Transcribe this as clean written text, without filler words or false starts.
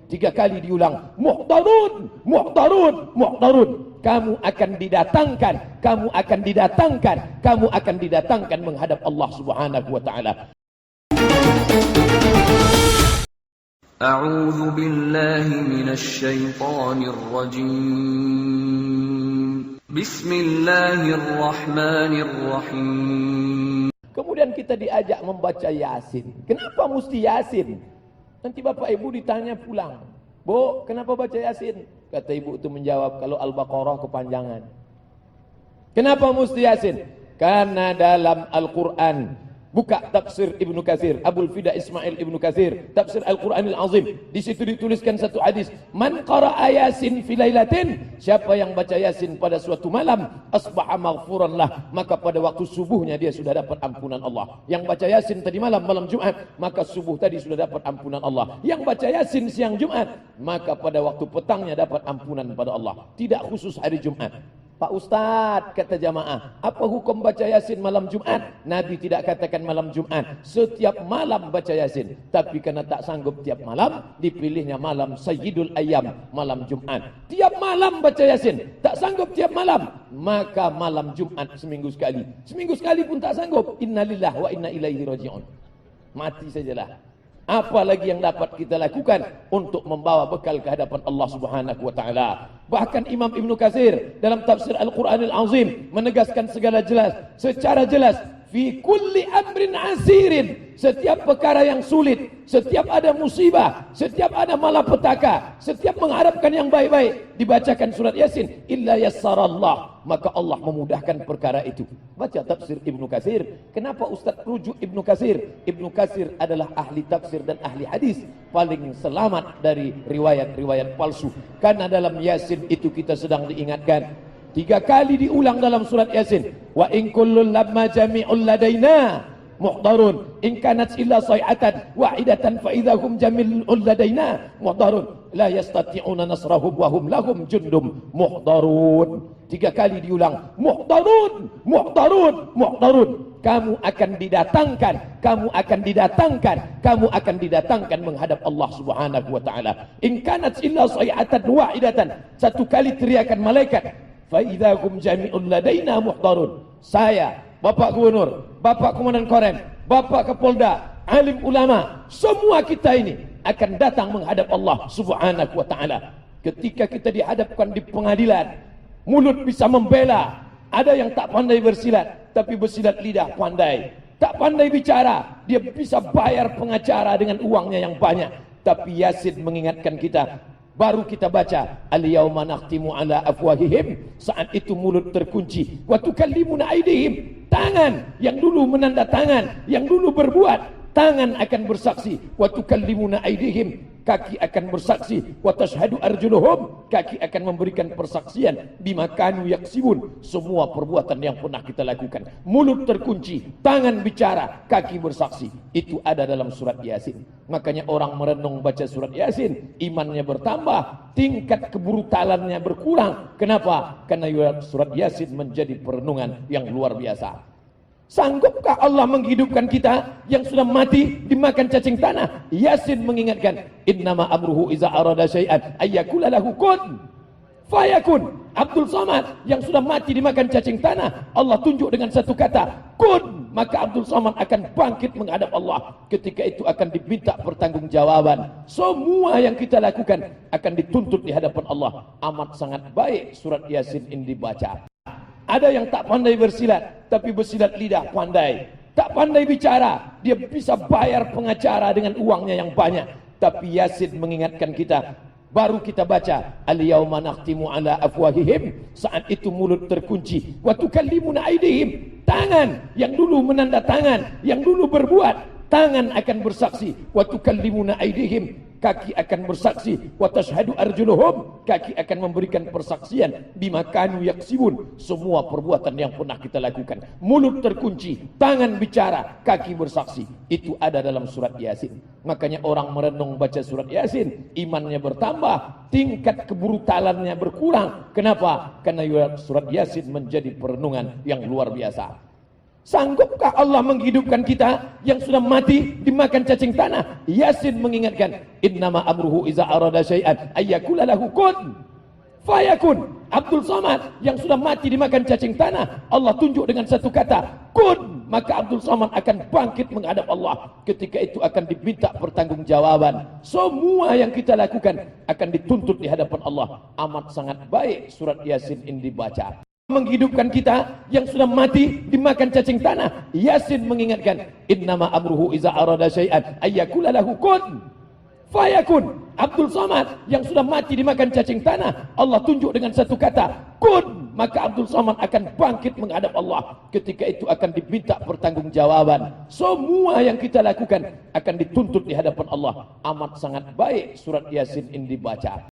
3 kali diulang, muhdarun, muhdarun, muhdarun. Kamu akan didatangkan, kamu akan didatangkan, kamu akan didatangkan menghadap Allah Subhanahu wa taala. A'udzu billahi minasy syaithanir rajim. Bismillahirrahmanirrahim. Kemudian kita diajak membaca Yasin. Kenapa mesti Yasin? Nanti bapak ibu ditanya pulang, Bu, kenapa baca Yasin? Kata ibu itu menjawab, kalau Al-Baqarah kepanjangan. Kenapa mesti Yasin? Karena dalam Al-Quran, buka tafsir Ibnu Katsir, Abul Fida Ismail Ibnu Katsir, tafsir Al-Quranil Azim. Di situ dituliskan satu hadis, man qara'a Yasin fi lailatin, siapa yang baca Yasin pada suatu malam, asbaha maghfuran lah, maka pada waktu subuhnya dia sudah dapat ampunan Allah. Yang baca Yasin tadi malam, malam Jumat, maka subuh tadi sudah dapat ampunan Allah. Yang baca Yasin siang Jumat, maka pada waktu petangnya dapat ampunan pada Allah. Tidak khusus hari Jumat. Pak Ustadz, kata jamaah, apa hukum baca Yasin malam Jumat? Nabi tidak katakan malam Jumat, setiap malam baca Yasin. Tapi karena tak sanggup tiap malam, dipilihnya malam Sayyidul Ayyam, malam Jumat. Tiap malam baca Yasin, tak sanggup tiap malam, maka malam Jumat seminggu sekali. Seminggu sekali pun tak sanggup, innalillah wa inna ilaihi raji'un. Mati sajalah. Apa lagi yang dapat kita lakukan untuk membawa bekal ke hadapan Allah Subhanahu wa taala? Bahkan Imam Ibnu Katsir dalam tafsir Al-Qur'anil Azim menegaskan secara jelas, fi kulli amrin asirin, setiap perkara yang sulit, setiap ada musibah, setiap ada malapetaka, setiap mengharapkan yang baik-baik, dibacakan surat Yasin, illa yassarallah, maka Allah memudahkan perkara itu. Baca tafsir Ibnu Katsir. Kenapa Ustaz rujuk Ibnu Katsir? Ibnu Katsir adalah ahli tafsir dan ahli hadis, paling selamat dari riwayat-riwayat palsu. Karena dalam Yasin itu kita sedang diingatkan, 3 kali diulang dalam surat Yasin, wa in kullun lamma jami'un ladaina muhdarun in kanat illa sayhatan wahidatan fa idahum jami'un ladaina muhdarun la yastati'una nasrahum wa hum lahum jundum muhdarun. 3 kali diulang, muhdarun, muhdarun, muhdarun. Kamu akan didatangkan, kamu akan didatangkan, kamu akan didatangkan menghadap Allah Subhanahu wa taala. In kanat illa sayhatan wahidatan, 1 kali teriakan malaikat, fa idahum jami'un ladaina muhdarun. Saya, Bapak Gubernur, Bapak Komandan Korem, Bapak Kapolda, alim ulama, semua kita ini akan datang menghadap Allah Subhanahu wa taala. Ketika kita dihadapkan di pengadilan, mulut bisa membela. Ada yang tak pandai bersilat, tapi bersilat lidah pandai. Tak pandai bicara, dia bisa bayar pengacara dengan uangnya yang banyak. Tapi Yasin mengingatkan kita, baru kita baca, al-yauma nakhtimu ala afwahihim, saat itu mulut terkunci, wa tukallimuna aydihim, tangan yang dulu menanda tangan, yang dulu berbuat, tangan akan bersaksi, wa tukallimuna aydihim, kaki akan bersaksi, wa tashhadu arjuluhum, kaki akan memberikan persaksian, bima kanu yaksibun, semua perbuatan yang pernah kita lakukan. Mulut terkunci, tangan bicara, kaki bersaksi. Itu ada dalam surat Yasin. Makanya orang merenung baca surat Yasin, imannya bertambah, tingkat kebrutalannya berkurang. Kenapa? Karena surat Yasin menjadi perenungan yang luar biasa. Sanggupkah Allah menghidupkan kita yang sudah mati dimakan cacing tanah? Yasin mengingatkan, innama amruhu iza arada syai'an ayyakula lahu kun fayakun. Abdul Samad yang sudah mati dimakan cacing tanah, Allah tunjuk dengan satu kata, kun, maka Abdul Samad akan bangkit menghadap Allah. Ketika itu akan diminta pertanggungjawaban. Semua yang kita lakukan akan dituntut di hadapan Allah. Amat sangat baik surat Yasin ini dibaca. Ada yang tak pandai bersilat, tapi bersilat lidah pandai. Tak pandai bicara, dia bisa bayar pengacara dengan uangnya yang banyak. Tapi Yasin mengingatkan kita, baru kita baca, al-yauma nakhtimu ala afwahihim, saat itu mulut terkunci, wa tukallimuna aydihim, tangan yang dulu menanda tangan, yang dulu berbuat, tangan akan bersaksi, wa tukallimuna aydihim, kaki akan bersaksi, wa tashhadu arjuluhum, kaki akan memberikan persaksian, bima kanu yaksibun, semua perbuatan yang pernah kita lakukan. Mulut terkunci, tangan bicara, kaki bersaksi. Itu ada dalam surat Yasin. Makanya orang merenung baca surat Yasin, imannya bertambah, tingkat kebrutalannya berkurang. Kenapa? Karena surat Yasin menjadi perenungan yang luar biasa. Sanggupkah Allah menghidupkan kita yang sudah mati dimakan cacing tanah? Yasin mengingatkan, innama amruhu iza arada syai'an ayyakula lahu kun fayakun. Abdul Somad yang sudah mati dimakan cacing tanah, Allah tunjuk dengan satu kata, kun, maka Abdul Somad akan bangkit menghadap Allah. Ketika itu akan diminta pertanggungjawaban. Semua yang kita lakukan akan dituntut di hadapan Allah. Amat sangat baik surat Yasin ini dibaca. Menghidupkan kita yang sudah mati dimakan cacing tanah. Yasin mengingatkan, innama amruhu iza arada syai'an ayyakula lahu kun fayakun. Abdul Somad yang sudah mati dimakan cacing tanah, Allah tunjuk dengan satu kata, kun, maka Abdul Somad akan bangkit menghadap Allah. Ketika itu akan diminta pertanggungjawaban. Semua yang kita lakukan akan dituntut di hadapan Allah. Amat sangat baik surat Yasin ini dibaca.